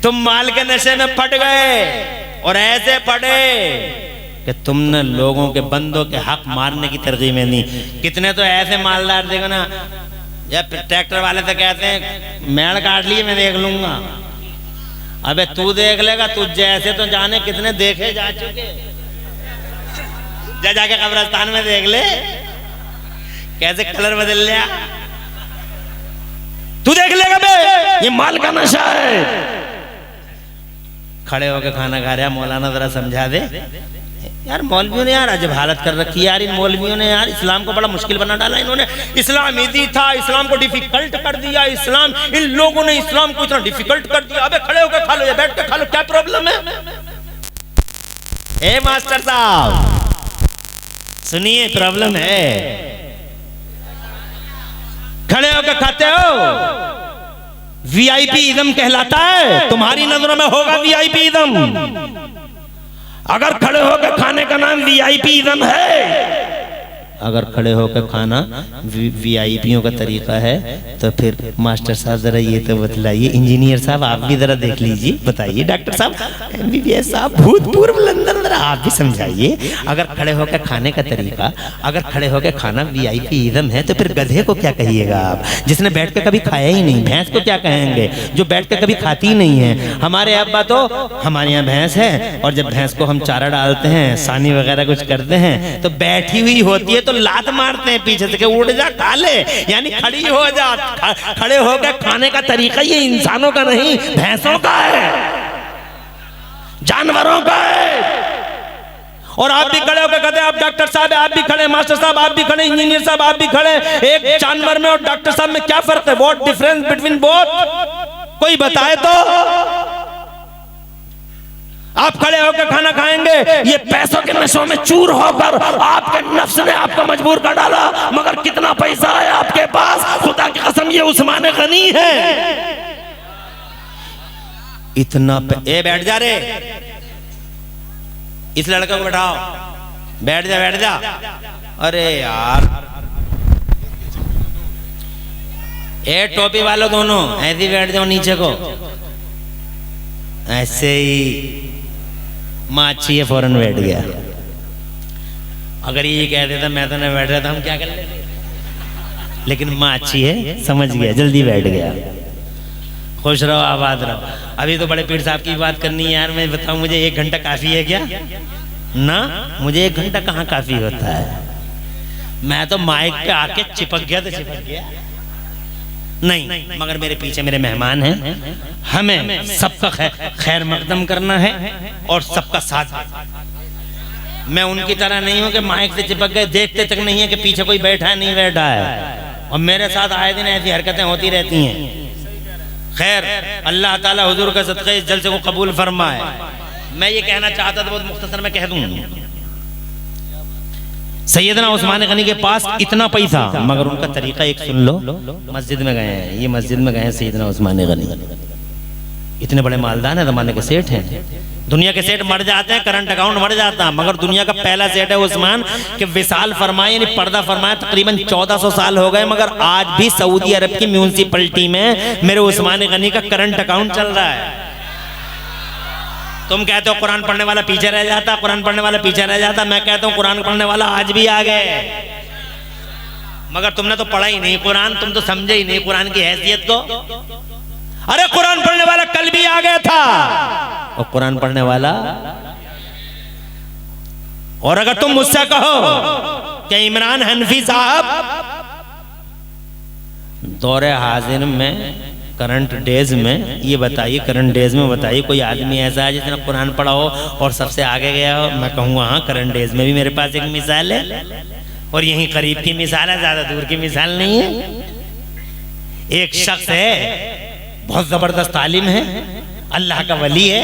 तुम माल के नशे में फट गए और ऐसे फटे कि तुमने लोगों के बंदों के हक मारने की तरकीब में दी। कितने तो ऐसे मालदार देखो ना, या ट्रैक्टर वाले तो कहते हैं मेड़ काट लिए मैं देख लूंगा। अबे तू देख लेगा, तू जैसे तो जाने कितने देखे जा चुके। जाके कब्रिस्तान में देख ले कैसे कलर बदल लिया। तू देख लेगा बे, ये माल का नशा है। खड़े होकर खाना खा रहा, मौलाना जरा समझा दे यार। मौलवियों ने यार अजब हालत कर रखी है यार। इन मौलवियों ने यार इस्लाम को बड़ा मुश्किल बना डाला। इन्होंने इस्लाम इजी था, इस्लाम को डिफिकल्ट कर दिया। इस्लाम, इन लोगों ने इस्लाम को इतना डिफिकल्ट कर दिया। अबे खड़े होकर खा लो या बैठ कर खा लो, क्या प्रॉब्लम है? ए मास्टर साहब सुनिए, प्रॉब्लम है। खड़े होकर खाते हो, वीआईपी इज़म कहलाता है। तुम्हारी नजरों में होगा वीआईपी इज़म। अगर खड़े होकर खाने का नाम वीआईपी इज़म है, अगर खड़े होकर खाना वीआईपीओं का तरीका है, तो फिर मास्टर साहब जरा ये तो बतलाइए। इंजीनियर साहब आप भी जरा देख लीजिए, बताइए। डॉक्टर साहब, एमबीबीएस साहब, भूतपूर्व लंदन, जरा आप भी समझाइए। अगर खड़े होकर खाने का तरीका, अगर खड़े होकर खाना वीआईपी इज़म है, तो फिर गधे को क्या कहिएगा आप, जिसने बैठ कर कभी खाया ही नहीं? भैंस को क्या कहेंगे, जो बैठ कर कभी खाती ही नहीं है? हमारे अब्बा तो, हमारे यहाँ भैंस है, और जब भैंस को हम चारा डालते हैं, सानी वगैरह कुछ करते हैं, तो बैठी हुई होती है तो लात मारते हैं पीछे से कि उड़ जा खा ले, यानी खड़ी हो जा। खड़े होकर खाने का तरीका ये इंसानों का नहीं, भैंसों का है, जानवरों का है। और आप भी खड़े होकर कहते हैं, आप डॉक्टर साहब आप भी खड़े, मास्टर साहब आप भी खड़े, इंजीनियर साहब आप भी खड़े। एक जानवर में और डॉक्टर साहब में क्या फर्क है? What difference between both? कोई बताए तो। आप खड़े होकर खाना खाएंगे, ये पैसों के नशों में चूर होकर आपके नफ्स ने आपको मजबूर कर डाला। मगर कितना पैसा है आपके पास, खुदा की कसम ये उस्मान गनी है। इतना ए बैठ जा रे, इस लड़के को बैठाओ, बैठ जा बैठ जा। अरे यार, ए टोपी वालों दोनों ऐसे बैठ जाओ नीचे को, ऐसे ही। माची है फौरन बैठ गया। अगर ये कह देता मैं तो नहीं बैठ रहा था, हम क्या कर लेते? लेकिन माची है, समझ गया, जल्दी बैठ गया। खुश रहो, आबाद रहो। अभी तो बड़े पीर साहब की बात करनी है यार। मैं बताऊं, मुझे 1 घंटा काफी है क्या? ना, मुझे 1 घंटा कहाँ काफी होता है। मैं तो माइक पे आके चिपक गया तो चिपक गया नहीं, मगर मेरे पीछे मेरे मेहमान हैं। हमें सबका खैर मकदम करना है और सबका साथ। मैं उनकी तरह नहीं हूं कि माइक से चिपक गए, देखते तक नहीं है कि पीछे कोई बैठा है नहीं बैठा है। और मेरे साथ आए दिन ऐसी हरकतें होती रहती हैं। खैर, अल्लाह ताला हुजूर का सदक़े इस जलसे को कबूल फरमाए। मैं ये कहना चाहता था, बहुत मुख्तसर में कह दूं। सैयदना उस्मान गनी के पास इतना पैसा, मगर उनका तरीका एक सुन लो। मस्जिद में गए हैं, ये मस्जिद में गए हैं सैयदना उस्मान गनी, इतने बड़े मालदार हैं, ज़माने के सेठ हैं। दुनिया के सेठ मर जाते हैं, करंट अकाउंट मर जाता है, मगर दुनिया का पहला सेठ है उस्मान के विसाल फरमाए, यानी पर्दा फरमाए। तकरीबन 1400 साल हो गए, मगर आज भी सऊदी अरब की म्यूनिसिपैलिटी में मेरे उस्मान गनी का करंट अकाउंट चल रहा है। तुम कहते हो कुरान पढ़ने वाला पीछे रह जाता, कुरान पढ़ने वाला पीछे रह जाता। मैं कहता हूँ कुरान पढ़ने वाला आज भी आ गए, मगर तुमने तो पढ़ा ही नहीं कुरान, तुम तो समझे ही नहीं कुरान की हैसियत को। अरे कुरान पढ़ने वाला कल भी आ गया था, और कुरान पढ़ने वाला। और अगर तुम मुझसे कहो कि इमरान हनफी साहब दौरे हाजिर में, करंट डेज में, ये बताइए, करंट डेज में बताइए कोई आदमी ऐसा है जिसने कुरान पढ़ा हो और सबसे आगे गया हो? मैं कहूँगा हाँ, करंट डेज में भी मेरे पास एक मिसाल है, और यहीं करीब की मिसाल है, ज्यादा दूर की मिसाल नहीं है। एक शख्स है, बहुत जबरदस्त तालीम है, अल्लाह का वली है,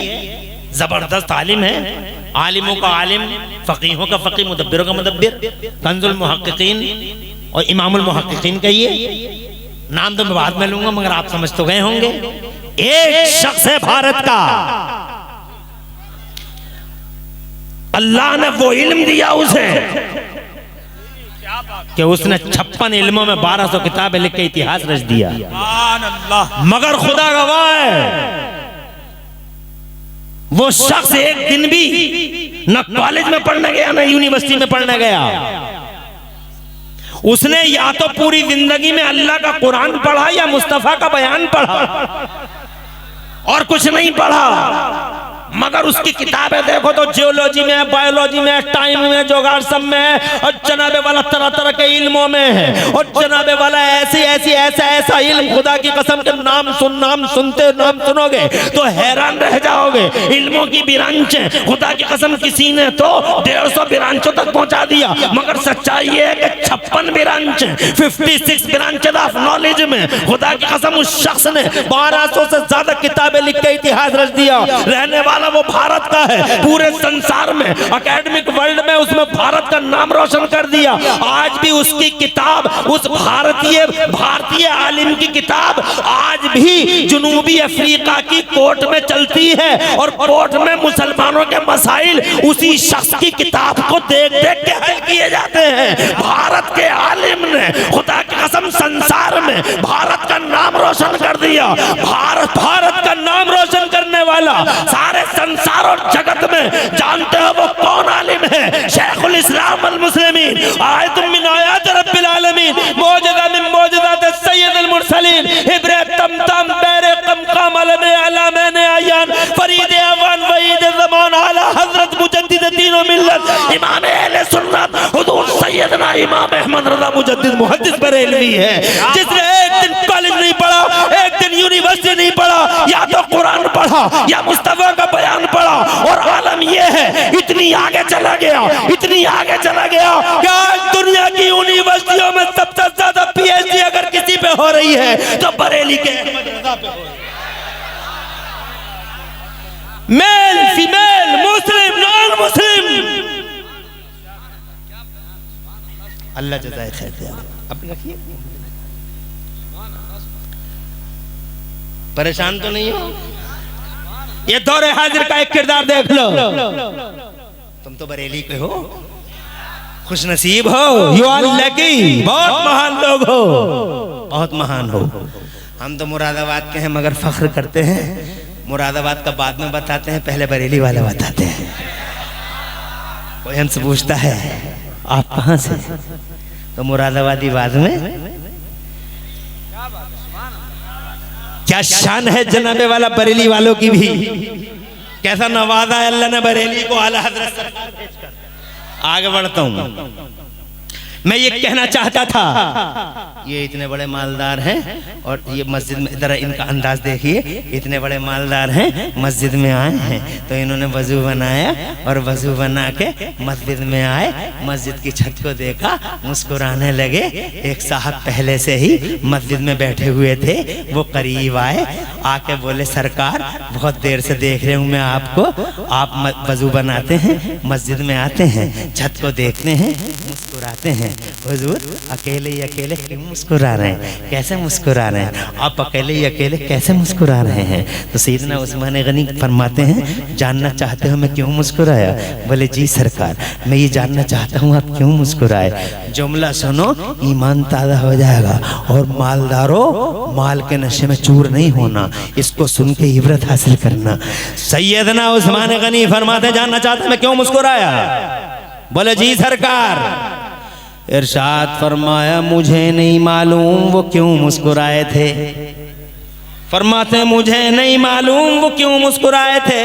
जबरदस्त तालीम है, आलिमों का आलिम, फकीहों का फकीह, मुदब्बिरों का मुदब्बिर, कंजुल मुहक्किकीन और इमामुल मुहक्किकीन कहिए। नाम तो मैं बाद में लूंगा, मगर आप समझ तो गए होंगे। एक शख्स है भारत का, अल्लाह ने वो इल्म दिया उसे कि उसने 56 इल्मों में 1200 किताबें लिख के इतिहास रच दिया। मगर खुदा गवाह है, वो शख्स एक दिन भी न कॉलेज में पढ़ने गया न यूनिवर्सिटी में पढ़ने गया। उसने या तो पूरी जिंदगी में अल्लाह का कुरान पढ़ा या मुस्तफा का बयान पढ़ा और कुछ नहीं पढ़ा। मगर उसकी किताबें देखो तो जियोलॉजी में, बायोलॉजी में, टाइम में, जुगाड़ सब में है, और जनाबे वाला तरह तरह के इल्मों में है, और जनाबे वाला ऐसा इल्म, खुदा की कसम के नाम सुनोगे तो हैरान रह जाओगे। इल्मों की ब्रांच है, खुदा की कसम किसी ने तो 150 ब्रांचों तक पहुंचा दिया, मगर सच्चाई ये है कि 56 ब्रांच, 56 ब्रांचेस ऑफ नॉलेज में खुदा की कसम उस शख्स ने 1200 से ज्यादा किताबें लिख के इतिहास रच दिया। रहने वाला वो भारत का है, पूरे संसार में, एकेडमिक वर्ल्ड में उसमें भारत का नाम रोशन कर दिया। आज भी उसकी किताब, उस भारतीय आलिम की किताब आज भी जनूबी अफ्रीका की कोर्ट में चलती है, और कोर्ट में मुसलमानों के मसाइल उसी शख्स की किताब को देख देख के हल किए जाते हैं। भारत के आलिम ने खुदा की कसम संसार में भारत का नाम रोशन कर दिया। भारत का नाम रोशन करने वाला सारे संसार और जगत में जानते हो वो कौन आलिम है? शेखुल इस्लाम अल मुस्लिमीन, आयतुम मिन आयात रब्बिल आलमीन, मौजज़ा मिन मौजज़ात सय्यदुल मुरसलीन, इब्रे तमतम बैरे कमकम अलमे अलामैने अयान, फरीद अवान वहीद ज़मान आला हज़रत मुजद्दिद दीन व मिल्लत, इमाम अहले सुन्नत हुजूर सैयदना इमाम अहमद रज़ा मुजद्दिद मुहद्दिस बरेलवी है। जिसने एक दिन कॉलेज नहीं पढ़ा, एक दिन यूनिवर्सिटी नहीं पढ़ा, या तो कुरान पढ़ा या मुस्तफा का बयान पढ़ा, और आलम यह है इतनी आगे चला गया कि आज दुनिया की यूनिवर्सिटियों में सबसे ज्यादा पीएचडी अगर किसी पे हो रही है तो बरेली के अहमद रज़ा पे हो रही है। मेल फीमेल मुस्लिम नॉन मुस्लिम, अल्लाह जज़ाए खैर दे। अपनी रखिए, परेशान तो नहीं हो? ये दौरे हाजिर का एक किरदार देख लो। तुम तो बरेली के हो, खुश नसीब हो, यू आर लकी, बहुत महान लोग हो, बहुत महान हो। हम तो मुरादाबाद के हैं मगर फख्र करते हैं। मुरादाबाद का बाद में बताते हैं, पहले बरेली वाले बताते हैं। कोई हमसे पूछता है आप कहाँ से, तो मुरादाबादी बाद में। क्या शान है जनाबे वाला बरेली वालों की भी, कैसा नवाजा है अल्लाह ने बरेली को आला हज़रत सरकार भेजकर। आगे बढ़ता हूँ, मैं ये कहना चाहता था, ये इतने बड़े मालदार हैं और ये मस्जिद में, जरा इनका अंदाज देखिए, इतने बड़े मालदार हैं, मस्जिद में आए हैं तो इन्होंने वजू बनाया और वजू बना के मस्जिद में आए, मस्जिद की छत को देखा, मुस्कुराने लगे। एक साहब पहले से ही मस्जिद में बैठे हुए थे, वो करीब आए, आके बोले सरकार बहुत देर से देख रहे हूँ मैं आपको, आप वजू बनाते हैं, मस्जिद में आते हैं, छत को देखते हैं, मुस्कुराते हैं, हुजूर अकेले ही अकेले क्यों मुस्कुरा रहे हैं? कैसे मुस्कुरा रहे हैं? आप अकेले ही अकेले कैसे मुस्कुरा रहे हैं? तो सैयदना उस्मान गनी फरमाते हैं, जानना चाहते हो मैं क्यों मुस्कुराया? बोले जी सरकार, मैं ये जानना चाहता हूँ आप क्यों मुस्कुराए। जुमला सुनो, ईमान ताज़ा हो जाएगा, और मालदारों माल के नशे में चूर नहीं होना, इसको सुन के इबरत हासिल करना। सैयदना उस्मान गनी फरमाते, जानना चाहते मैं क्यों मुस्कुराया? बोले जी सरकार। इरशाद फरमाया, मुझे नहीं मालूम वो क्यों मुस्कुराए थे। फरमाते मुझे नहीं मालूम वो क्यों मुस्कुराए थे,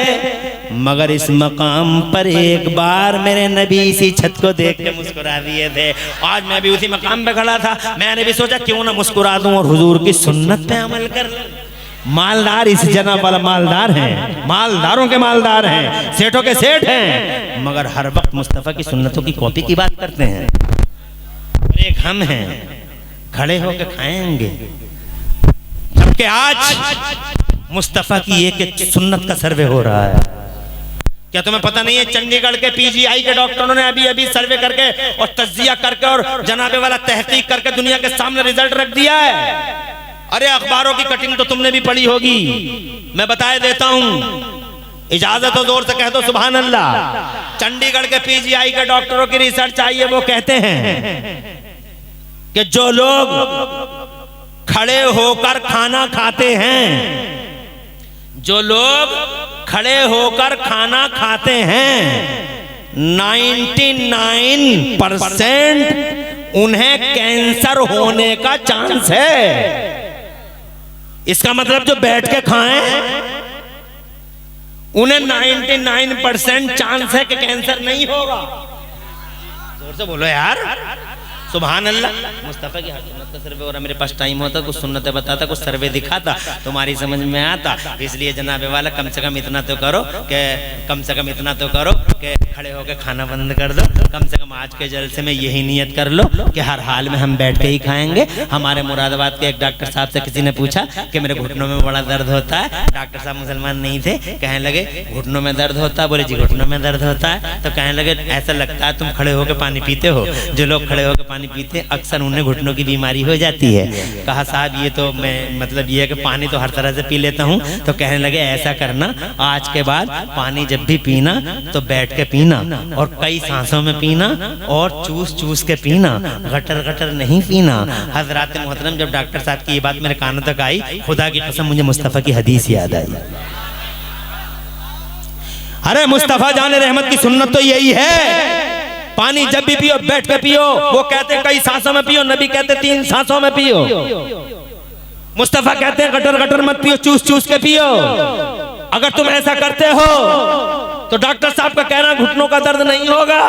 मगर इस मकाम पर एक बार मेरे नबी इसी छत को देख के मुस्कुरा दिए थे। आज मैं भी उसी मकाम पे खड़ा था, मैंने भी सोचा क्यों ना मुस्कुरा दूं और हुजूर की सुन्नत पे अमल कर लूं। मालदार इस जनाब वाला मालदार हैं, मालदारों के मालदार हैं, सेठों के सेठ हैं, मगर हर वक्त मुस्तफ़ा की सुन्नतों की कॉपी की बात करते हैं। एक हम हैं, खड़े होकर खाएंगे, जबकि आज मुस्तफ़ा की एक सुन्नत का सर्वे हो रहा है। क्या तुम्हें पता नहीं है, चंडीगढ़ के पीजीआई के डॉक्टरों ने अभी अभी सर्वे करके और तज्जिया करके और जनाबे वाला तहकीक करके दुनिया के सामने रिजल्ट रख दिया है। अरे अखबारों की कटिंग तो तुमने भी पढ़ी होगी, मैं बताए देता हूं, इजाजत हो जोर से कह दो सुभान अल्लाह। चंडीगढ़ के पीजीआई के डॉक्टरों की रिसर्च आई है, वो कहते हैं कि जो लोग खड़े होकर खाना खाते हैं, जो लोग खड़े होकर खाना खाते हैं 99% उन्हें कैंसर होने का चांस है। इसका मतलब जो बैठ के खाएं उन्हें 99% चांस है कि कैंसर नहीं होगा। जोर से बोलो यार, सुभान अल्लाह। मुस्तफा की हर सुन्नत का सर्वे हो रहा, मेरे पास टाइम होता कुछ सुन्नतें बताता, कुछ सर्वे दिखाता, तुम्हारी समझ में आता। इसलिए जनाबे वाला कम से कम इतना तो करो कि खड़े होकर खाना बंद कर दो। कम से कम आज के जलसे में यही नियत कर लो कि हर हाल में हम बैठ के ही खाएंगे। हमारे मुरादाबाद के एक डॉक्टर साहब से किसी ने पूछा कि मेरे घुटनों में बड़ा दर्द होता है। डॉक्टर साहब मुसलमान नहीं थे, कहने लगे घुटनों में दर्द होता है? बोले जी घुटनों में दर्द होता है। तो कहने लगे ऐसा लगता है तुम खड़े होकर पानी पीते हो। जो लोग खड़े होकर पानी पीते हैं अक्सर उन्हें घुटनों की बीमारी हो जाती है। कहा साहब ये तो मैं मतलब ये है कि पानी तो हर तरह से पी लेता हूँ। तो कहने लगे ऐसा करना, आज के बाद पानी जब भी पीना तो बैठ के पीना और कई सांसों में पीना और चूस चूस के पीना, गटर गटर नहीं पीना। हजरात मोहतरम, जब डॉक्टर साहब की ये बात मेरे कानों तक आई, खुदा की कसम मुझे मुस्तफ़ा की हदीस याद आई। अरे मुस्तफ़ा जाने रहमत की सुन्नत तो यही है, पानी जब भी पियो बैठ के पियो। वो कहते कई सांसों में पियो, नबी कहते 3 सांसों में पियो। मुस्तफा कहते हैं गटर गटर मत पियो, चूस चूस के पियो। अगर तुम ऐसा करते हो तो डॉक्टर साहब का कहना घुटनों का दर्द नहीं होगा।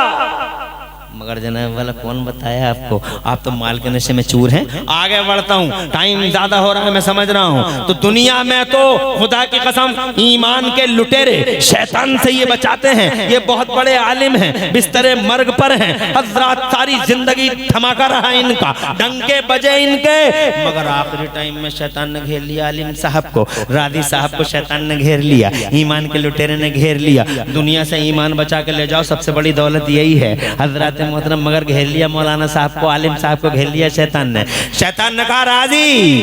मगर जनाब वाला कौन बताया आपको? आप तो माल के नशे में चूर हैं। आगे बढ़ता हूँ, टाइम ज्यादा हो रहा है मैं समझ रहा हूँ। तो दुनिया में तो खुदा की कसम ईमान के लुटेरे शैतान से ये बचाते हैं। ये बहुत बड़े आलिम हैं, बिस्तरे मर्ग पर हैं। हजरात सारी जिंदगी धमाका रहा इनका, डंके बजे इनके, मगर आखिरी टाइम में शैतान ने घेर लिया आलिम साहब को, राजी साहब को शैतान ने घेर लिया, ईमान के लुटेरे ने घेर लिया। दुनिया से ईमान बचा के ले जाओ, सबसे बड़ी दौलत यही है हजरात मोहतरम। मगर घेर लिया मौलाना साहब को, आलिम साहब को घेर लिया शैतान ने। शैतान ने कहा राजी,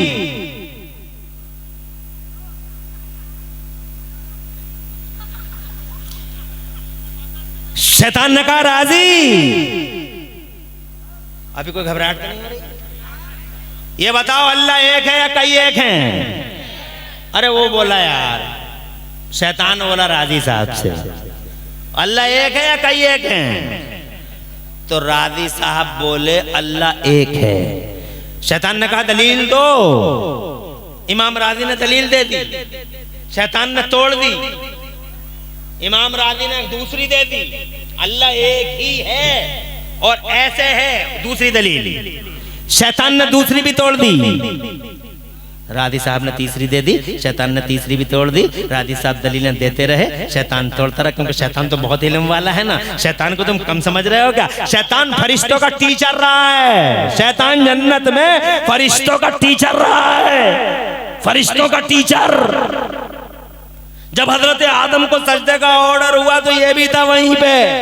शैतान ने कहा राजी। अभी कोई घबराहट नहीं हो रही? ये बताओ अल्लाह एक है या कई एक हैं? अरे वो बोला यार, शैतान बोला राजी साहब से अल्लाह एक है या कई एक हैं? तो राजी साहब बोले अल्लाह एक है। शैतान ने कहा दलील दो। इमाम राजी ने दलील दे दी, शैतान ने तोड़ दी। इमाम राजी ने दूसरी दे दी, अल्लाह एक ही है और ऐसे है, दूसरी दलील। शैतान ने दूसरी भी तोड़ दी, राजी साहब ने तीसरी दे दी, शैतान ने तीसरी भी तोड़ दी। राजी साहब दलीलें देते रहे, शैतान तोड़ता रहा, क्योंकि शैतान तो बहुत इल्म वाला है ना। शैतान को तुम कम समझ रहे हो क्या? शैतान फरिश्तों का टीचर रहा है। शैतान जन्नत में फरिश्तों का टीचर रहा है, फरिश्तों का टीचर। जब हजरत आदम को सजदे का ऑर्डर हुआ तो ये भी था वहीं पे।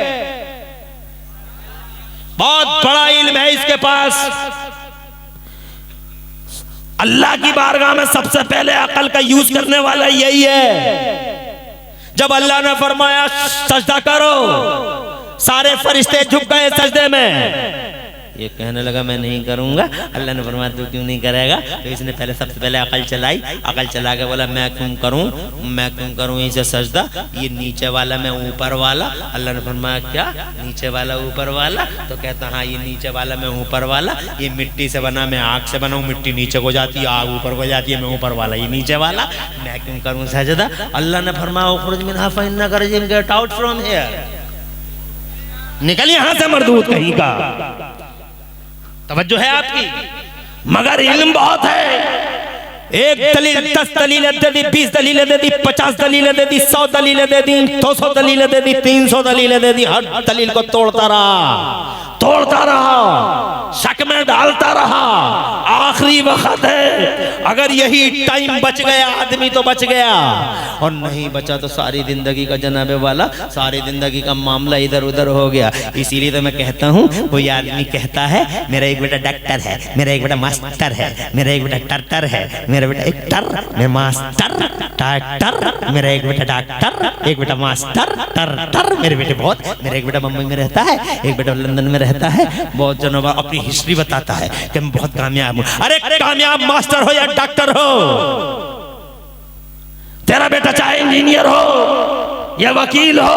बहुत बड़ा इल्म है इसके पास। अल्लाह की बारगाह में सबसे पहले अकल का यूज करने वाला यही है। जब अल्लाह ने फरमाया सजदा करो, सारे फरिश्ते झुक गए सजदे में। ये कहने लगा मैं नहीं करूंगा। अल्लाह ने फरमाया तू क्यों नहीं करेगा? तो इसने पहले सबसे पहले अकल चलाई, अकल चला के बोला मैं क्यों करूं इसे सजदा? ये नीचे वाला मैं ऊपर वाला। अल्लाह ने फरमाया क्या नीचे वाला ऊपर वाला? तो कहता हाँ ये नीचे वाला मैं ऊपर वाला। ये मिट्टी से बना, मैं आग से बना हूं, मिट्टी नीचे को जाती है, आग ऊपर को जाती है, मैं ऊपर वाला, ये नीचे वाला, मैं क्यों करूं सजदा? अल्लाह ने फरमाया उखरुज मिनहा फइन्नका रजीम, गेट आउट फ्रॉम हियर, निकल यहां से मरदूद कहीं का। तवज्जो है आपकी? मगर इल्म बहुत है। एक दलील 10 दलीलें दे दी, 20 दलीलें दे दी, 50 दलीलें दे दी, 100 दलीलें दे दी, 200 दलीलें दे दी, 300 दलीलें दे दी। हर दलील को तोड़ता रहा, शक में डालता रहा। आखिरी वक्त है, अगर यही टाइम बच गया आदमी तो बच गया, और नहीं बचा तो सारी जिंदगी का जनाबे वाला, सारी जिंदगी का मामला इधर उधर हो गया। इसीलिए तो मैं कहता हूँ, कोई आदमी कहता है मेरा एक बेटा डॉक्टर है, मेरा एक बेटा मास्टर है, मेरा एक बेटा टर्टर है, मेरा बेटा एक्टर, मेरा मास्टर डॉक्टर, मेरा एक बेटा डॉक्टर, एक बेटा मास्टर टर्टर, मेरे बेटे बहुत, मेरा एक बेटा मुंबई में रहता है, एक बेटा लंदन में रहता है। बहुत जनों अपनी हिस्ट्री बताता है कि मैं बहुत कामयाब हूँ। अरे कामयाब मास्टर हो या डॉक्टर हो, तेरा बेटा चाहे इंजीनियर हो, या वकील हो,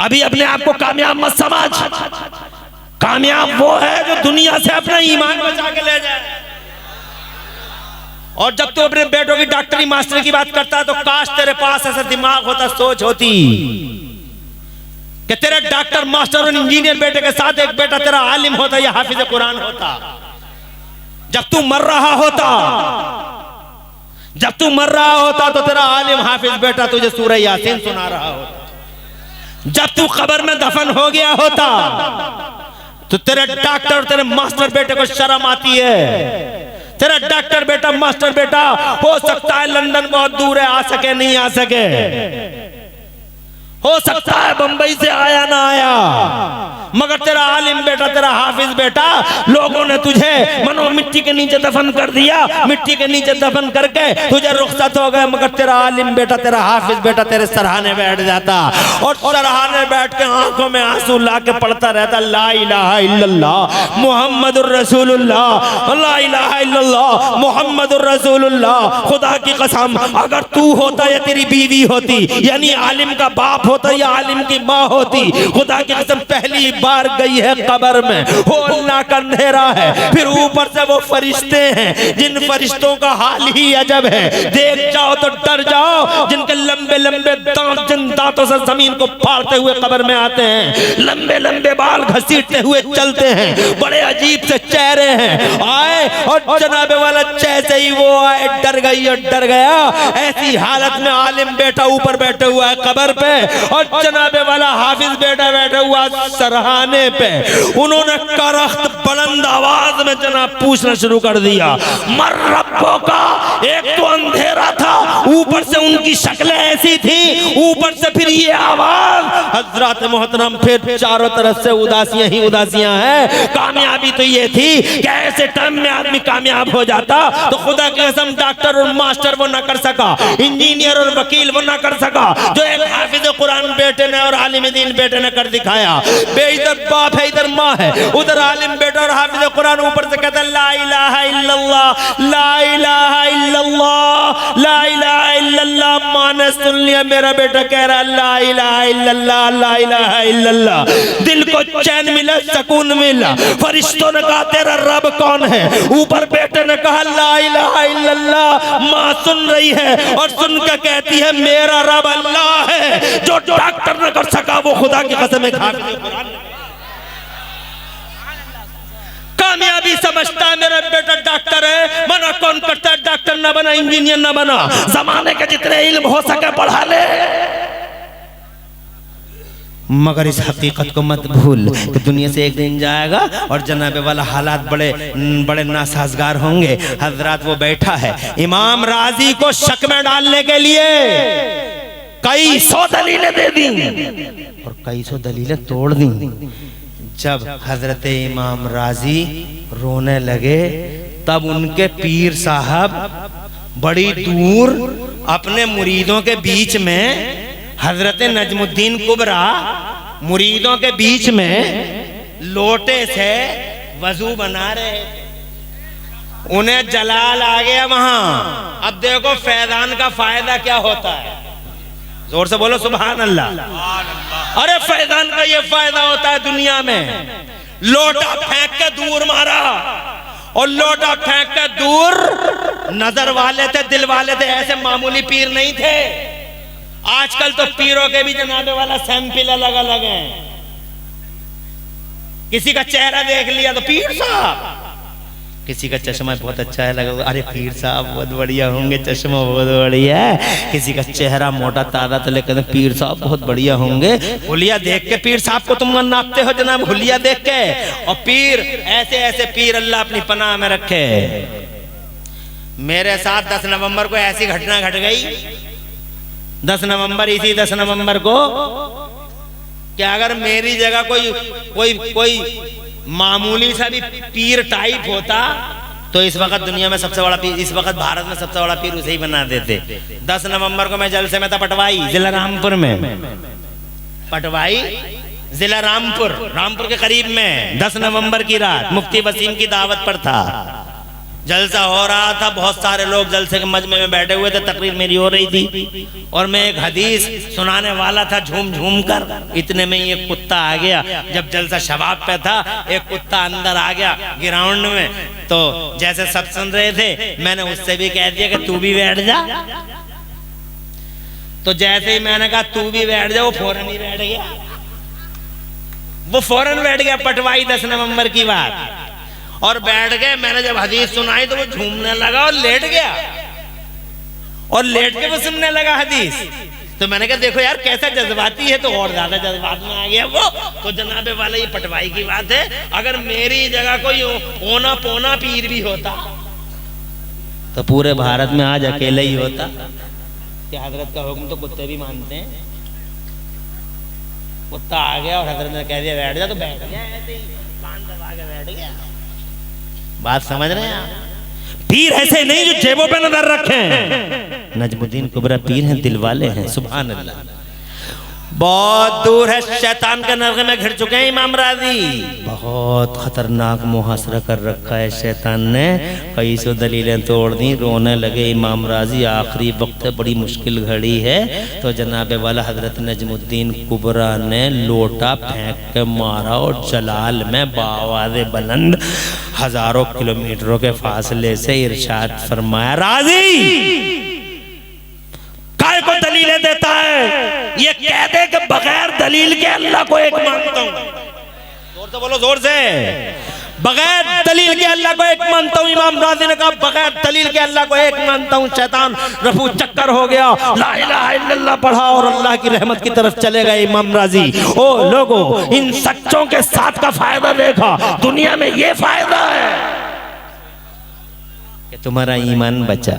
अभी अपने आप को कामयाब मत समझ। कामयाब वो है जो दुनिया से अपना ईमान बचा के ले जाए। और जब तू अपने बेटों की डॉक्टरी मास्टरी की बात करता है तो काश तेरे पास ऐसा दिमाग होता, सोच होती कि तेरे डॉक्टर मास्टर और इंजीनियर बेटे के साथ एक बेटा तेरा आलिम होता या हाफिज कुरान होता। जब तू मर रहा होता तो तेरा आलिम हाफिज बेटा तुझे सूरह यासीन सुना रहा होता। जब तू कब्र में दफन हो गया होता तो तेरे डॉक्टर तेरे मास्टर बेटे को शर्म आती है। तेरा डॉक्टर बेटा मास्टर बेटा हो सकता है लंदन बहुत दूर है, आ सके नहीं आ सके, हो सकता है बंबई से आया ना आया, मगर तेरा आलिम बेटा तेरा हाफिज बेटा लोगों ने तुझे मनो मिट्टी के नीचे दफन कर दिया। मिट्टी के नीचे दफन करके तुझे रुखसत हो गए, मगर तेरा आलिम बेटा तेरा हाफिज बेटा तेरे सरहाने बैठ जाता और सरहाने बैठ के आंखों में आंसू ला के पढ़ता रहता, ला इलाहा इल्लल्लाह मुहम्मदुर रसूलुल्लाह, ला इलाहा इल्लल्लाह मुहम्मदुर रसूलुल्लाह। खुदा की कसम अगर तू होता या तेरी बीवी होती, यानी आलिम का बाप होता या आलिम की माँ होती, खुदा की कसम पहली बार गई है कब्र में, हो अल्लाह का अंधेरा है, फिर ऊपर से वो फरिश्ते हैं जिन फरिश्तों का हाल ही अजब है। देख जाओ तो डर जाओ, जिनके लंबे लंबे दांत जिन दांतों से जमीन को फाड़ते हुए कब्र में आते हैं, लंबे लंबे बाल घसीटते हुए चलते हैं, बड़े अजीब से चेहरे हैं। आए और जनाबे वाला जैसे ही वो आए डर गई और डर गया। ऐसी हालत में आलिम बेटा ऊपर बैठे हुआ है कब्र पे और जनाबे वाला हाफिज बेटा बैठा हुआ सरहाने पे। उन्होंने करख्त बुलंद आवाज में जनाब पूछना शुरू कर दिया, मर रब्बो का। एक तो अंधेरा था, ऊपर से उनकी शक्लें ऐसी थी, ऊपर से फिर ये आवाज। हजरत मोहतरम फिर चारों तरफ से उदासियां ही उदासियां हैं। कामयाबी तो ये थी कि ऐसे टाइम में आदमी कामयाब हो जाता तो खुदा की कसम डॉक्टर और मास्टर वो ना कर सका, इंजीनियर और वकील वो ना कर सका जो एक हाफिज कुरान बेटे ने और आलिम दीन बेटे ने कर दिखाया। इधर बाप है, इधर माँ है, उधर आलिम बेटा और हाफिज कुरान, ऊपर से कहता ला इलाहा इल्लल्लाह, ला इलाहा इल्लल्लाह, ला इलाहा इल्लल्लाह। माँ ने सुन लिया, मेरा बेटा कह रहा ला इलाहा इल्लल्लाह, ला इलाहा इल्लल्लाह। दिल को चैन मिला, सुकून मिला। फरिश्तों ने कहा तेरा रब कौन है? ऊपर बेटे ने कहा ला इलाहा इल्लल्लाह। माँ सुन रही है और सुन के कहती है मेरा रब अल्लाह है, जो डॉक्टर न कर सका वो खुदा की कसम है। कामयाबी समझता है मेरा बेटा डॉक्टर है, मना कौन करता है डॉक्टर ना बना, इंजीनियर ना बना, जमाने के जितने इल्म हो सके पढ़ा ले। मगर इस हकीकत को मत भूल कि दुनिया से एक दिन जाएगा और जनाबे वाला हालात बड़े बड़े नासाजगार होंगे। हजरत वो बैठा है, इमाम राजी को शक में डालने के लिए कई सौ दलीलें दे दी और कई सौ दलीलें तोड़ दी। जब हजरत इमाम राजी रोने लगे तब उनके पीर साहब बड़ी दूर अपने मुरीदों के बीच में, हजरत नजमुद्दीन कुबरा मुरीदों के बीच में लोटे से वजू बना रहे थे। उन्हें जलाल आ गया वहां। अब देखो फैजान का फायदा क्या होता है, जोर से बोलो सुभान अल्लाह। अरे फैजान का ये फायदा होता है दुनिया में, लोटा फेंक के दूर मारा और लोटा फेंक के दूर, नजर वाले थे दिल वाले थे, ऐसे मामूली पीर नहीं थे। आजकल तो पीरों के भी जनाबे वाला सैंपल अलग अलग है। किसी का चेहरा देख लिया तो पीर साहब, किसी का चश्मा बहुत अच्छा है लगा, अरे पीर साहब बहुत बढ़िया होंगे, चश्मा बहुत बढ़िया है। किसी का चेहरा मोटा ताजा तो लेकर पीर साहब बहुत बढ़िया होंगे। हुलिया देख के पीर साहब को तुम नापते हो जनाब, हुलिया देख के। और पीर ऐसे ऐसे पीर अल्लाह अपनी पनाह में रखे। मेरे साथ 10 नवंबर को ऐसी घटना घट गई। 10 नवंबर, इसी 10 नवंबर को क्या अगर मेरी जगह कोई मामूली सा भी पीर टाइप होता तो इस वक्त दुनिया में सबसे बड़ा पीर, इस वक्त भारत में सबसे बड़ा पीर उसे ही बना देते। 10 नवंबर को मैं जलसे में था पटवाई, जिला रामपुर में। पटवाई जिला रामपुर के करीब में 10 नवंबर की रात मुफ्ती वसीम की दावत पर था। जलसा हो रहा था, बहुत सारे लोग जलसे के मजमे में बैठे हुए थे, तकरीर मेरी हो रही थी और मैं एक हदीस सुनाने वाला था झूम झूम कर। इतने में ही एक कुत्ता आ गया, जब जलसा शबाब पे था, एक कुत्ता अंदर आ गया ग्राउंड में। तो जैसे सब सुन रहे थे, मैंने उससे भी कह दिया कि तू भी बैठ जा। तो जैसे ही मैंने कहा तू भी बैठ जा, वो फौरन ही बैठ गया। वो फौरन बैठ गया, पटवाई 10 नवंबर की बात। और बैठ गए। मैंने जब हदीस सुनाई तो वो झूमने लगा और लेट गया, और लेट के वो सुनने लगा हदीस। तो मैंने कहा देखो यार कैसा जज्बाती है, तो और ज्यादा जज्बात में आ गया वो। तो जनाबे वाले ये पटवाई की बात है, अगर मेरी जगह कोई ओना पोना पीर भी होता तो पूरे भारत में आज अकेले ही होता कि हजरत का हुक्म तो कुत्ते भी मानते हैं। कुत्ता आ गया और हजरत ने कह दिया बैठ जा, तो बैठ गया, ऐसे ही कान दबा के बैठ गया। बात समझ रहे हैं आप? पीर ऐसे नहीं जो जेबों पे नजर रखें। नजमुद्दीन कुबरा पीर हैं, दिल वाले हैं। सुभान अल्लाह। बहुत दूर है, शैतान के नरगे में घिर चुके हैं इमाम राजी। बहुत खतरनाक मुहासरा कर रखा है शैतान ने, कई सौ दलीलें तोड़ दी, रोने लगे इमाम राजी। आखिरी वक्त बड़ी मुश्किल घड़ी है, तो जनाबे वाला हजरत नजमुद्दीन कुबरा ने लोटा फेंक के मारा और जलाल में बावाज़े बुलंद हजारों किलोमीटरों के फासले से इरशाद फरमाया, राजी काय को दलीलें देता है, ये कह दे कि बगैर दलील के अल्लाह को एक मानता हूं। जोर से बोलो, जोर से। बगैर दलील के अल्लाह को एक मानता हूं। इमाम राजी ने कहा बगैर दलील के अल्लाह को एक मानता हूं। शैतान रफू चक्कर हो गया, ला इलाहा इल्लल्लाह पढ़ा और अल्लाह की रहमत की तरफ चले गए इमाम राजी। ओ लोगों, इन सच्चों के साथ का फायदा देखा, दुनिया में ये फायदा है कि तुम्हारा ईमान बचा,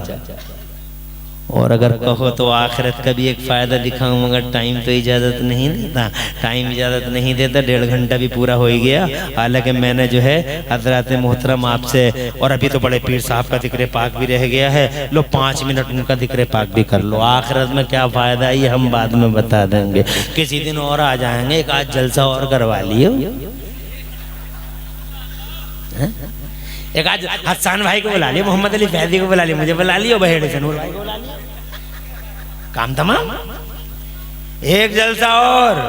और अगर कहो तो आखिरत का भी एक फ़ायदा दिखाऊं, मगर टाइम तो इजाज़त नहीं देता। टाइम इजाज़त नहीं देता, 1.5 घंटा भी पूरा हो ही गया। हालांकि मैंने जो है हज़रात मोहतरम आपसे, और अभी तो बड़े पीर साहब का जिक्र पाक भी रह गया है, लो 5 मिनट उनका जिक्र पाक भी कर लो। आखिरत में क्या फ़ायदा है ये हम बाद में बता देंगे, किसी दिन और आ जाएंगे। एक आज जलसा और करवा लियो, एक आज हसन भाई को बुला लियो, मोहम्मद अली फैजी को बुला लियो, मुझे बुला लियो, बहेड़ से नूर भाई को बुला लियो, काम तमाम। एक जलसा और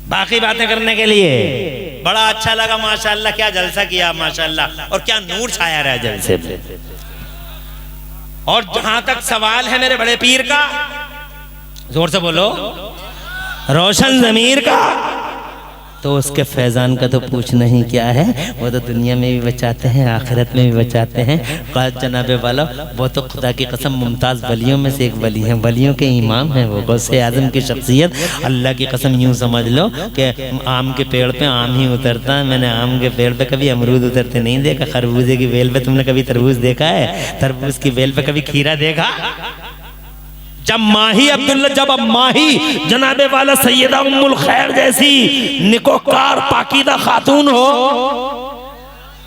बाकी बातें करने के लिए। बड़ा अच्छा लगा माशाल्लाह, क्या जलसा किया माशाल्लाह, और क्या नूर छाया रहा जलसे पे। और जहां तक सवाल है मेरे बड़े पीर का, जोर से बोलो, रोशन ज़मीर का, तो उसके फैज़ान का तो पूछना ही क्या है। वो तो दुनिया में भी बचाते हैं, आखिरत में भी बचाते हैं। क़ाद जनाबे वाला, वो तो खुदा की कसम मुमताज़ वलियों में से एक वली हैं, वलियों के इमाम हैं वो, गौसे आज़म की शख्सियत। अल्लाह की कसम यूँ समझ लो कि आम के पेड़ पे आम ही उतरता है। मैंने आम के पेड़ पे कभी अमरूद उतरते नहीं देखा। खरबूजे की बेल पे तुमने कभी तरबूज देखा है? तरबूज की बेल पे कभी खीरा देखा? जब माही अब्दुल्ला, जब अब माही जनाबे वाला सैयदा उम्मुल खैर जैसी निकोकार पाकीदा खातून हो,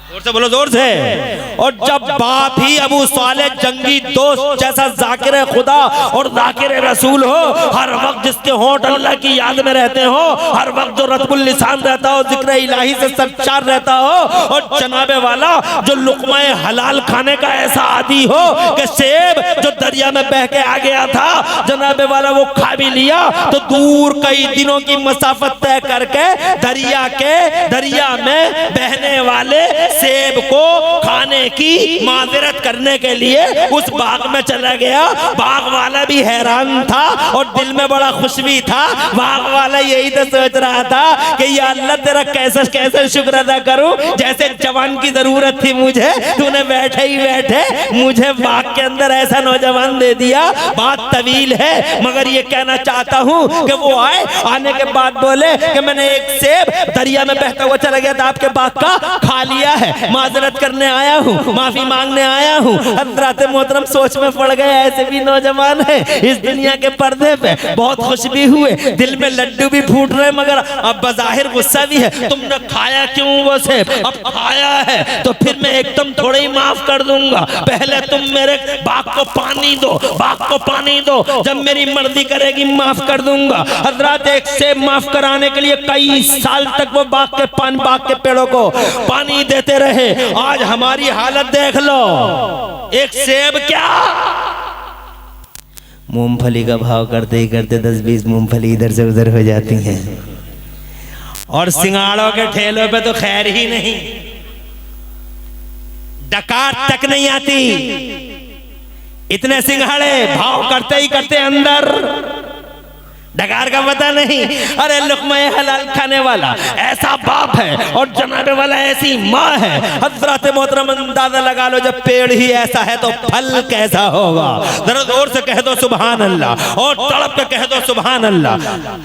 जोर से बोलो, जोर से। और जब बाप ही अबू साले जंगी दोस्त जैसा जाकिर खुदा और जाकिर रसूल हो, हर वक्त जिसके होंठ अल्लाह की याद में रहते हो, हर वक्त जो रत्बुल लिसान रहता हो, जिक्र इलाही से सरचार रहता हो, और जनाबे वाला जो लुक़्मा-ए हलाल खाने का ऐसा आदी हो कि सेब जो दरिया में बह के आ गया था, जनाबे वाला वो खा भी लिया तो दूर कई दिनों की मसाफत तय करके दरिया में बहने वाले सेब को खाने की माजरत करने के लिए उस बाग में चला गया। बाग वाला भी हैरान था और दिल में बड़ा खुश भी था। बाग वाला यही तो सोच रहा था कि या अल्लाह तेरा कैसे कैसे शुक्र अदा करूं, जैसे जवान की जरूरत थी मुझे, तूने बैठे ही बैठे मुझे बाग के अंदर ऐसा नौजवान दे दिया। बात तवील है, मगर ये कहना चाहता हूँ कि वो आए, आने के बाद बोले कि मैंने एक सेब दरिया में बहता हुआ चला गया था, आपके बाग का खा लिया है, माजरत करने आया हूँ, माफी मांगने आया हूँ। हज़रात मोहतरम सोच में पड़ गए, ऐसे भी नौजवान है इस दुनिया के पर्दे पे। बहुत खुश भी हुए, दिल में लड्डू भी फूट रहे, मगर अब बज़ाहिर गुस्सा भी है। तुमने खाया क्यों वो सेब? अब खाया है तो फिर मैं एकदम थोड़ा ही माफ कर दूंगा, पहले तुम मेरे बाग को पानी दो, बाग को पानी दो, जब मेरी मर्जी करेगी माफ कर दूंगा। हज़रात एक सेब माफ कराने के लिए कई साल तक वो बाग के पेड़ों को पानी देते रहे, आज हमारी हालत देख लो। एक सेब क्या, मूंगफली का भाव करते ही करते 10-20 मूंगफली इधर से उधर हो जाती हैं, और सिंगाड़ों के ठेलों पे तो खैर ही नहीं, डकार तक नहीं आती। इतने सिंघाड़े भाव करते ही करते अंदर, डकार का पता नहीं। अरे लुक़्मा हलाल खाने वाला ऐसा बाप है और जनाबे वाला ऐसी माँ है। हज़रत मोहतरम अंदाज़ा लगा लो, जब पेड़ ही ऐसा है तो फल कैसा होगा। जरा जोर से कह दो सुभान अल्लाह, और तड़प के कह दो सुभान अल्लाह।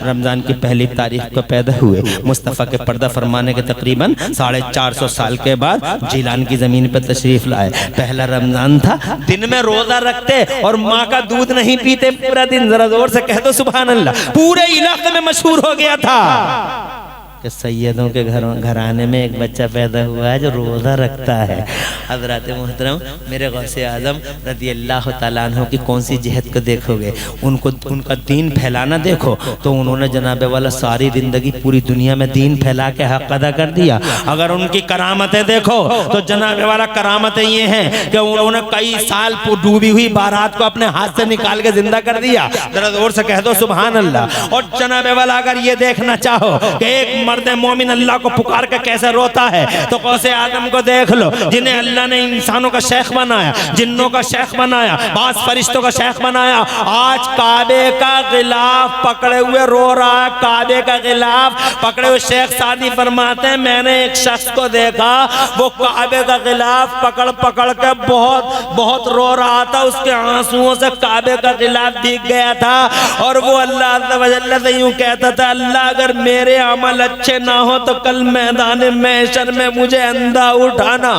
रमजान की पहली तारीख को पैदा हुए, मुस्तफ़ा के पर्दा फरमाने के तकरीबन 450 साल के बाद जिलान की जमीन पर तशरीफ लाए। पहला रमजान था, दिन में रोजा रखते और माँ का दूध नहीं पीते पूरा दिन। जरा जोर से कह दो सुभान अल्लाह। पूरे इलाके में मशहूर हो गया था कि सैयदों के घराने में एक बच्चा पैदा हुआ है जो रोज़ा रखता है। हज़रत मोहतरम मेरे गौसे आज़म रज़ी अल्लाह तआला अन्हु की कौन सी जहद को देखोगे, उनको उनका दीन फैलाना देखो तो उन्होंने जनाबे वाला सारी ज़िंदगी पूरी दुनिया में दीन फैला के हक़ अदा कर दिया। अगर उनकी करामतें देखो तो जनाबे वाला करामतें ये हैं कि उन्होंने कई साल डूबी हुई बारात को अपने हाथ से निकाल के जिंदा कर दिया। जरा जोर से कह दो सुभान अल्लाह। और जनाबे वाला अगर ये देखना चाहो कि एक मर्द मोमिन अल्लाह को पुकार के कैसे रोता है तो गौसे आदम को देख लो, जिन्हें अल्लाह ने इंसानों का शेख बनाया, जिन्नों का शेख बनाया, बास फरिश्तों का शेख बनाया। आज काबे का गिलाफ पकड़े हुए रो रहा है, काबे का गिलाफ पकड़े हुए। शेख सादी फरमाते हैं मैंने एक शख्स को देखा, वो काबे का गिलाफ पकड़ पकड़ के बहुत बहुत रो रहा था, उसके आंसुओं से काबे का गिलाफ भीग गया था। और वो अल्लाह अज़्ज़ व जल्ल से यूं कहता था, अल्लाह अगर मेरे अमल अच्छे ना हो तो कल मैदान महशर में मुझे अंधा उठाना।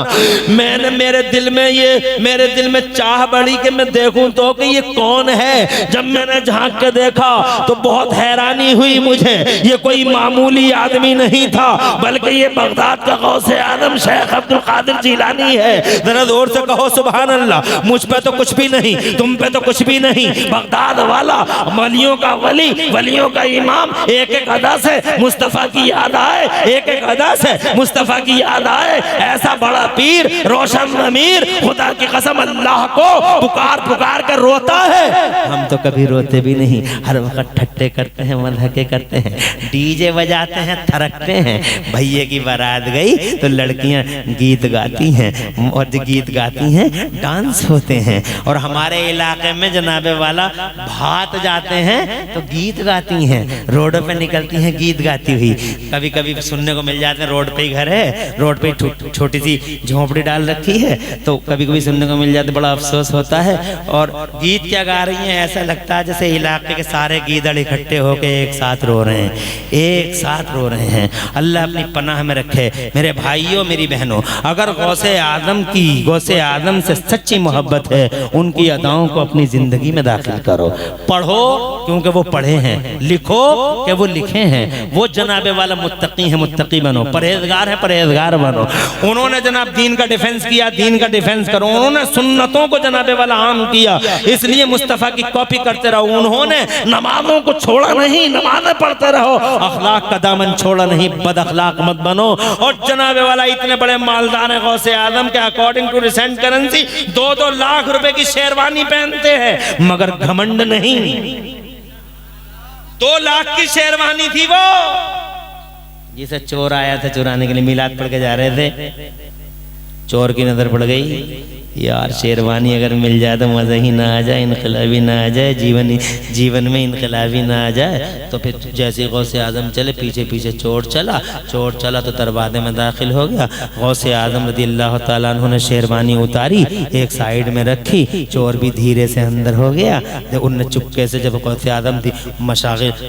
मैंने मेरे दिल में चाह बढ़ी कि मैं देखूं तो कि ये कौन है। जब मैंने झांक के देखा तो बहुत हैरानी हुई मुझे, ये कोई मामूली आदमी नहीं था बल्कि ये बगदाद का गौसे आदम शेख अब्दुल कादिर जिलानी है। जरा जोर से कहो सुभान अल्लाह। मुझ पे तो कुछ भी नहीं, तुम पे तो कुछ भी नहीं, बगदाद वाला वलियों का वली, वलियों का इमाम। एक एक अदा से मुस्तफ़ा की याद आए, एक एक अदा से मुस्तफ़ा की याद आए। ऐसा बड़ा पीर रोशन अमीर खुदा की कसम अल्लाह को पुकार पुकार कर रोता है। हम तो कभी रोते भी नहीं, हर वक्त ठट्टे करते हैं, मज़ाक़े करते हैं, डीजे बजाते हैं, थरकते हैं। भैया की बारात गई तो लड़कियां गीत गाती हैं, और गीत गाती हैं डांस होते हैं। और हमारे इलाके में जनाबे वाला भात जाते हैं तो गीत गाती हैं, रोडों पे निकलती हैं गीत गाती हुई। कभी कभी सुनने को मिल जाते हैं, रोड पे ही घर है, रोड पे छोटी सी झोंपड़ी डाल रखी है, तो कभी कभी सुनने को मिल जाते, बड़ा अफसोस होता है। और गीत क्या गा रही हैं, ऐसा लगता है जैसे इलाके के सारे गीदड़ इकट्ठे होकर एक साथ रो रहे हैं, एक साथ रो रहे हैं। अल्लाह अपनी पनाह में रखे। मेरे भाइयों मेरी बहनों, अगर गौसे आदम से सच्ची मोहब्बत है, उनकी अदाओं को अपनी जिंदगी में दाखिल करो। पढ़ो क्योंकि वो पढ़े हैं, लिखो कि वो लिखे हैं। वो जनाबे वाला मुत्तकी है, मुत्तकी बनो, परहेजगार है, परहेजगार बनो। उन्होंने जनाब दीन का डिफेंस किया, दीन का डिफेंस करो। उन्होंने सुन्नतों को जनाबे वाला आम किया, इसलिए मुस्तफ़ा की कॉपी करते रहो। उन्होंने नमाजों को छोड़ा नहीं, नमाजें पढ़ते रहो। अखलाक का दामन छोड़ा नहीं, बद अखलाक मत बनो। और जनाबे वाला इतने बड़े मालदार हैं गौसे आदम के, according to recent currency 2-2 lakh रुपए की शेरवानी पहनते हैं, मगर घमंड नहीं। 2 लाख की शेरवानी थी वो, जिसे चोर आया था चुराने के लिए, मिलाद पढ़ के जा रहे थे, चोर की नजर पड़ गई, यार शेरवानी अगर मिल जाए तो मज़ा ही ना आ जाए, इनकलाबी ना आ जाए, जीवन में इनकलाबी ना आ जाए। तो फिर जैसे गौसे आज़म चले, पीछे पीछे चोर चला तो दरवाजे में दाखिल हो गया। गौसे आज़म रज़ी अल्लाह तआला अन्हु ने शेरवानी उतारी, एक साइड में रखी, चोर भी धीरे से अंदर हो गया। जब उनने चुपके से, जब गौसे आज़म थी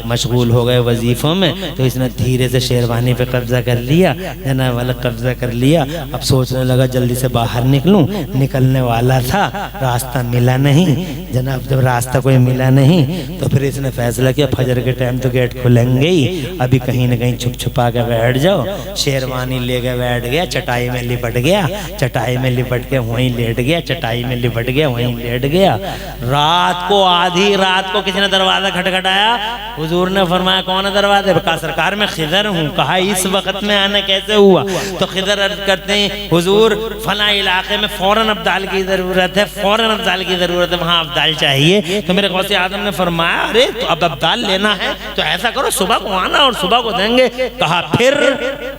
मशगूल हो गए वजीफ़ों में, तो इसने धीरे से शेरवानी पे कब्जा कर लिया, जनाब वाला कब्जा कर लिया। अब सोचने लगा जल्दी से बाहर निकलूं, निकल निकलने वाला था, रास्ता मिला नहीं जनाब। जब रास्ता कोई मिला नहीं तो फिर इसने फैसला किया फजर के टाइम तो गेट खुलेंगे ही, अभी कहीं ना कहीं छुप छुपा के बैठ जाओ। शेरवानी लेके बैठ गया, चटाई में लिपट गया, चटाई में लिपट के वहीं लेट गया, चटाई में लिपट गया वहीं लेट गया। रात को, आधी रात को किसी ने दरवाजा खटखटाया। हुजूर ने फरमाया कौन है दरवाजे पे? कहा सरकार मैं खिदर हूँ। कहा इस वक्त में आना कैसे हुआ? तो खिदर अर्ज करते हैं हुजूर फला इलाके में फौरन अब्दाल की जरूरत है, फौरन अब्दाल की जरूरत है, वहाँ अब्दाल चाहिए। तो मेरे गौसे आदम ने फरमाया अरे तो अब अब्दाल लेना है तो ऐसा करो सुबह को आना और सुबह को देंगे। कहा फिर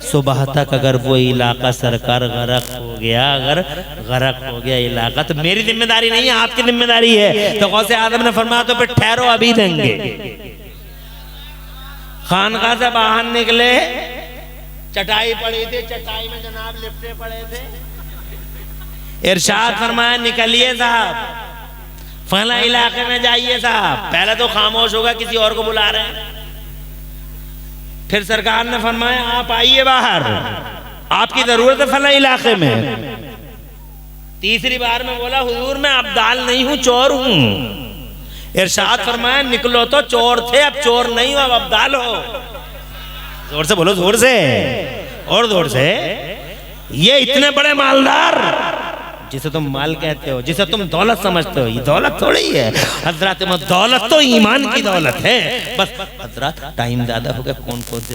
सुबह तक अगर वो इलाका सरकार गरक हो गया, अगर गरक हो गया इलाका तो मेरी जिम्मेदारी नहीं है, आपकी जिम्मेदारी है। तो गौसे आदम ने फरमाया तो फिर ठहरो अभी देंगे। खानका से बाहर निकले, चटाई पड़ी थी, चटाई में जनाब लिपटे पड़े थे। इरशाद फरमाया निकलिए साहब, फला इलाके में जाइए साहब। पहले तो खामोश होगा, किसी और को बुला रहे हैं। फिर सरकार ने फरमाया आप आइए बाहर, आपकी जरूरत है फला इलाके में। तीसरी बार में बोला हुजूर मैं अब्दाल नहीं हूं, चोर हूं। इरशाद फरमाया निकलो तो चोर थे, अब चोर नहीं हो, अब अब्दाल हो। जोर से बोलो, जोर से और जोर से। ये इतने बड़े मालदार जिसे तुम माल कहते हो, जिसे तुम दौलत समझते हो, ये दौलत थोड़ी है हजरत। दौलत तो ईमान की दौलत है। बस हजरत टाइम ज्यादा हो गया, कौन कौन से